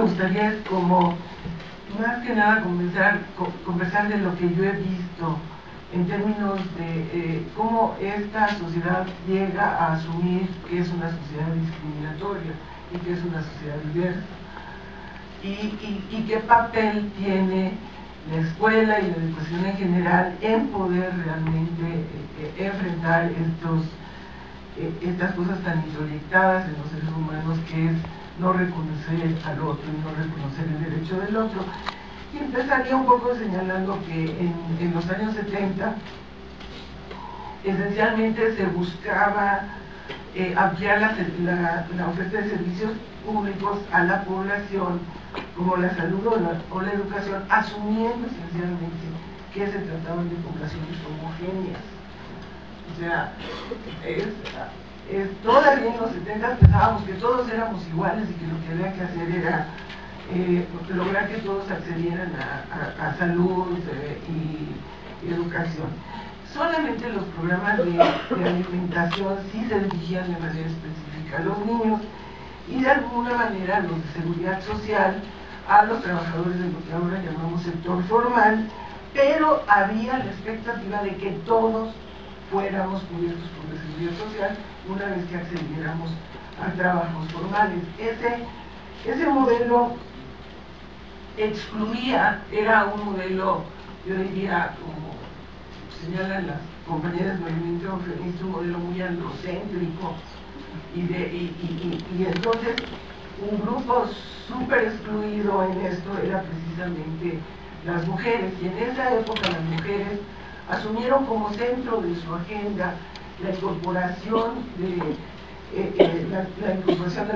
gustaría es como, más que nada, conversar de lo que yo he visto en términos de cómo esta sociedad llega a asumir que es una sociedad discriminatoria y que es una sociedad diversa. Y qué papel tiene la escuela y la educación en general en poder realmente enfrentar estas cosas tan introyectadas en los seres humanos, que es no reconocer al otro y no reconocer el derecho del otro. Y empezaría un poco señalando que en los años 70 esencialmente se buscaba ampliar la oferta de servicios públicos a la población, como la salud o la educación, asumiendo esencialmente que se trataban de poblaciones homogéneas. O sea, todavía en los 70 pensábamos que todos éramos iguales y que lo que había que hacer era lograr que todos accedieran a salud y educación. Solamente los programas de alimentación sí se dirigían de manera específica a los niños, y de alguna manera los de seguridad social a los trabajadores de lo que ahora llamamos sector formal, pero había la expectativa de que todos fuéramos cubiertos por la seguridad social una vez que accediéramos a trabajos formales. Ese modelo excluía, era un modelo, yo diría, como señalan las compañeras del movimiento feminista, un modelo muy androcéntrico, y entonces un grupo súper excluido en esto era precisamente las mujeres, y en esa época las mujeres asumieron como centro de su agenda la incorporación de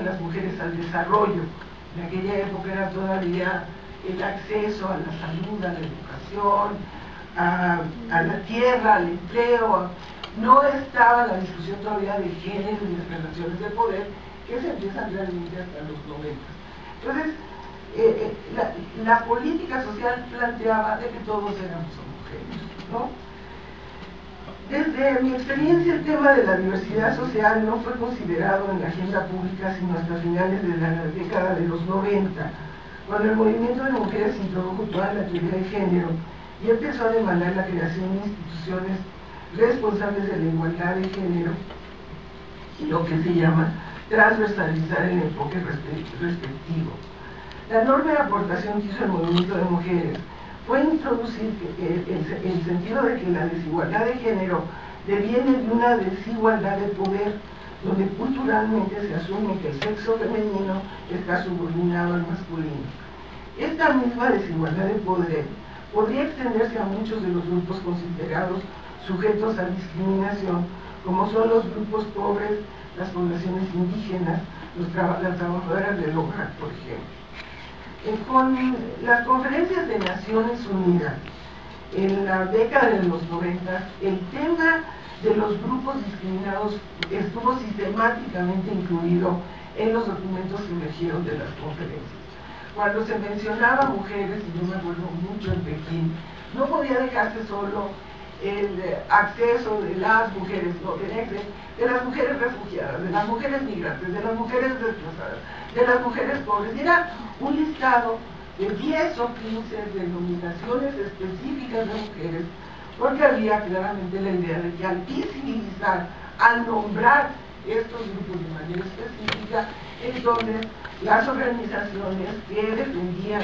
las mujeres al desarrollo. En aquella época era todavía el acceso a la salud, a la educación, a la tierra, al empleo. No estaba la discusión todavía de género y de relaciones de poder, que se empiezan realmente hasta los 90. Entonces, la política social planteaba de que todos éramos homogéneos, ¿no? Desde mi experiencia, el tema de la diversidad social no fue considerado en la agenda pública sino hasta finales de la década de los 90, cuando el movimiento de mujeres introdujo toda la teoría de género y empezó a demandar la creación de instituciones responsables de la igualdad de género y lo que se llama transversalizar el enfoque respectivo. La enorme aportación que hizo el movimiento de mujeres fue introducir el sentido de que la desigualdad de género deviene de una desigualdad de poder, donde culturalmente se asume que el sexo femenino está subordinado al masculino. Esta misma desigualdad de poder podría extenderse a muchos de los grupos considerados sujetos a discriminación, como son los grupos pobres, las poblaciones indígenas, las trabajadoras del hogar, por ejemplo. Con las conferencias de Naciones Unidas en la década de los 90, el tema de los grupos discriminados estuvo sistemáticamente incluido en los documentos que emergieron de las conferencias. Cuando se mencionaba mujeres, y yo me acuerdo mucho en Pekín, no podía dejarse solo el acceso de las mujeres, no, tenía que ser de las mujeres refugiadas, de las mujeres migrantes, de las mujeres desplazadas, de las mujeres pobres. Y era un listado de 10 o 15 denominaciones específicas de mujeres, porque había claramente la idea de que al visibilizar, al nombrar estos grupos de manera específica, entonces las organizaciones que defendían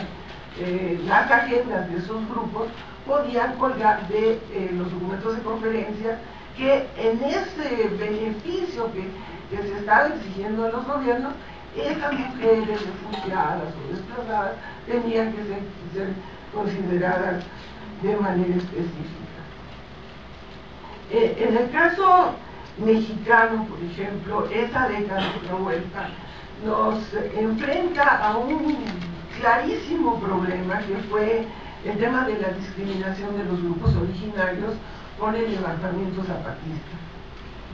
las agendas de esos grupos podían colgar de los documentos de conferencia que en ese beneficio que se estaba exigiendo a los gobiernos, esas mujeres refugiadas o desplazadas tenían que ser consideradas de manera específica. En el caso mexicano, por ejemplo, esa década de vuelta nos enfrenta a un clarísimo problema, que fue el tema de la discriminación de los grupos originarios con el levantamiento zapatista.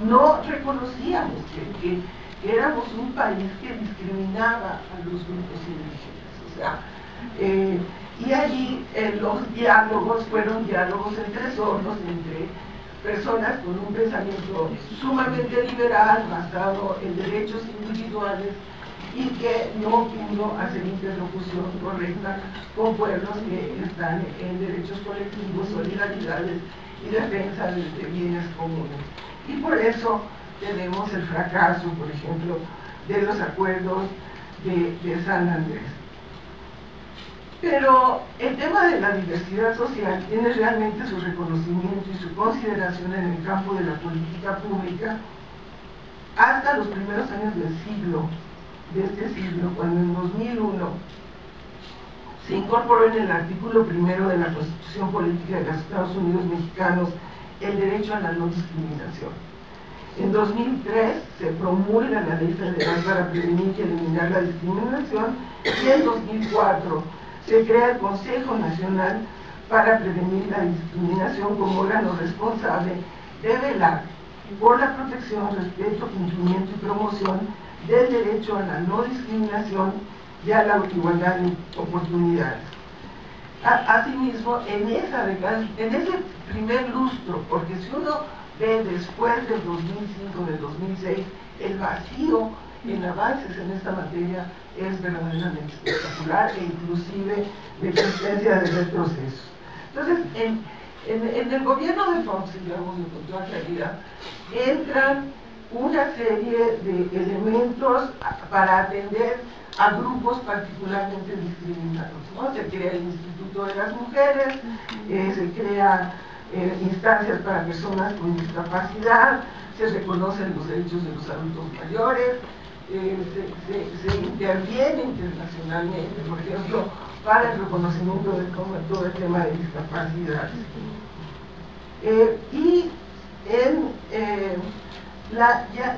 No reconocíamos que éramos un país que discriminaba a los grupos indígenas, o sea, y allí los diálogos fueron diálogos entre sordos, entre personas con un pensamiento sumamente liberal, basado en derechos individuales y que no pudo hacer interlocución correcta con pueblos que están en derechos colectivos, solidaridades y defensa de bienes comunes. Y por eso tenemos el fracaso, por ejemplo, de los acuerdos de San Andrés. Pero el tema de la diversidad social tiene realmente su reconocimiento y su consideración en el campo de la política pública hasta los primeros años de este siglo, cuando en 2001 se incorporó en el artículo primero de la Constitución Política de los Estados Unidos Mexicanos el derecho a la no discriminación. En 2003 se promulga la Ley Federal para prevenir y eliminar la discriminación, y en 2004 se crea el Consejo Nacional para Prevenir la Discriminación como órgano responsable de velar por la protección, respeto, cumplimiento y promoción del derecho a la no discriminación y a la igualdad de oportunidades. Asimismo, en ese primer lustro, porque si uno ve después del 2005, del 2006, el vacío en avances en esta materia es verdaderamente espectacular e inclusive de existencia de retrocesos. Entonces, en el gobierno de Fox, digamos, con toda claridad, entran una serie de elementos para atender a grupos particularmente discriminados, ¿no? Se crea el Instituto de las Mujeres, se crean instancias para personas con discapacidad, se reconocen los derechos de los adultos mayores, se interviene internacionalmente, por ejemplo, para el reconocimiento de todo el tema de discapacidad.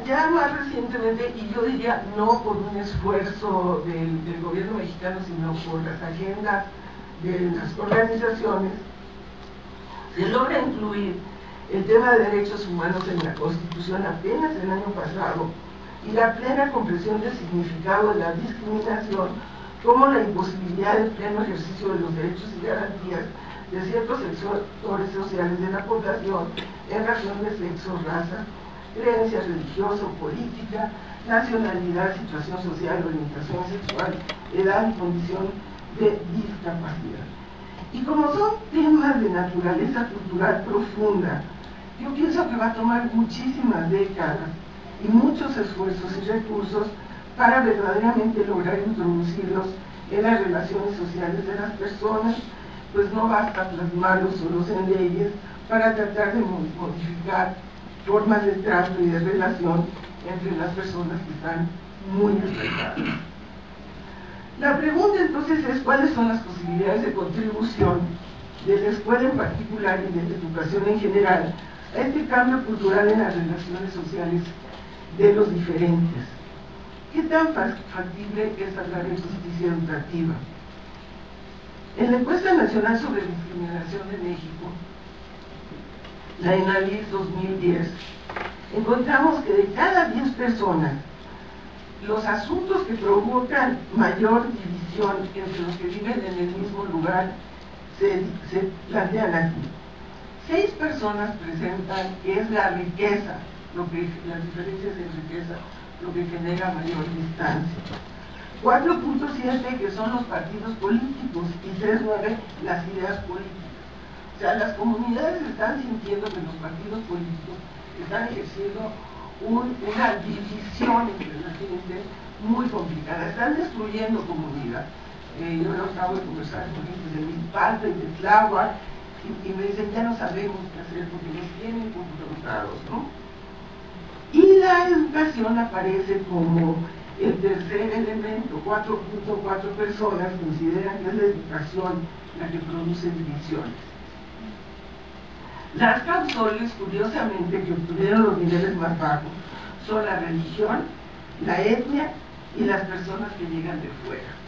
Ya más recientemente, y yo diría no por un esfuerzo del gobierno mexicano, sino por las agendas de las organizaciones, se logra incluir el tema de derechos humanos en la Constitución apenas el año pasado, y la plena comprensión del significado de la discriminación como la imposibilidad del pleno ejercicio de los derechos y garantías de ciertos sectores sociales de la población en razón de sexo, raza, creencia religiosa o política, nacionalidad, situación social, orientación sexual, edad y condición de discapacidad. Y como son temas de naturaleza cultural profunda, yo pienso que va a tomar muchísimas décadas y muchos esfuerzos y recursos para verdaderamente lograr introducirlos en las relaciones sociales de las personas, pues no basta plasmarlos solos en leyes para tratar de modificar formas de trato y de relación entre las personas que están muy despejadas. La pregunta entonces es cuáles son las posibilidades de contribución de la escuela en particular y de la educación en general a este cambio cultural en las relaciones sociales de los diferentes. ¿Qué tan factible es hablar de justicia educativa? En la encuesta nacional sobre discriminación de México, la ENALIS 2010, encontramos que de cada 10 personas, los asuntos que provocan mayor división entre los que viven en el mismo lugar se plantean aquí. 6 personas presentan que es la riqueza, las diferencias en riqueza, lo que genera mayor distancia. 4.7 que son los partidos políticos y 3.9 las ideas políticas. O sea, las comunidades están sintiendo que los partidos políticos están ejerciendo una división entre la gente muy complicada, están destruyendo comunidad. Yo acabo de conversar con gente de Milpalta y de Tláhuac y me dicen, ya no sabemos qué hacer porque nos tienen confrontados, ¿no? Y la educación aparece como el tercer elemento. 4.4 personas consideran que es la educación la que produce divisiones. Las causales, curiosamente, que obtuvieron los niveles más bajos son la religión, la etnia y las personas que llegan de fuera.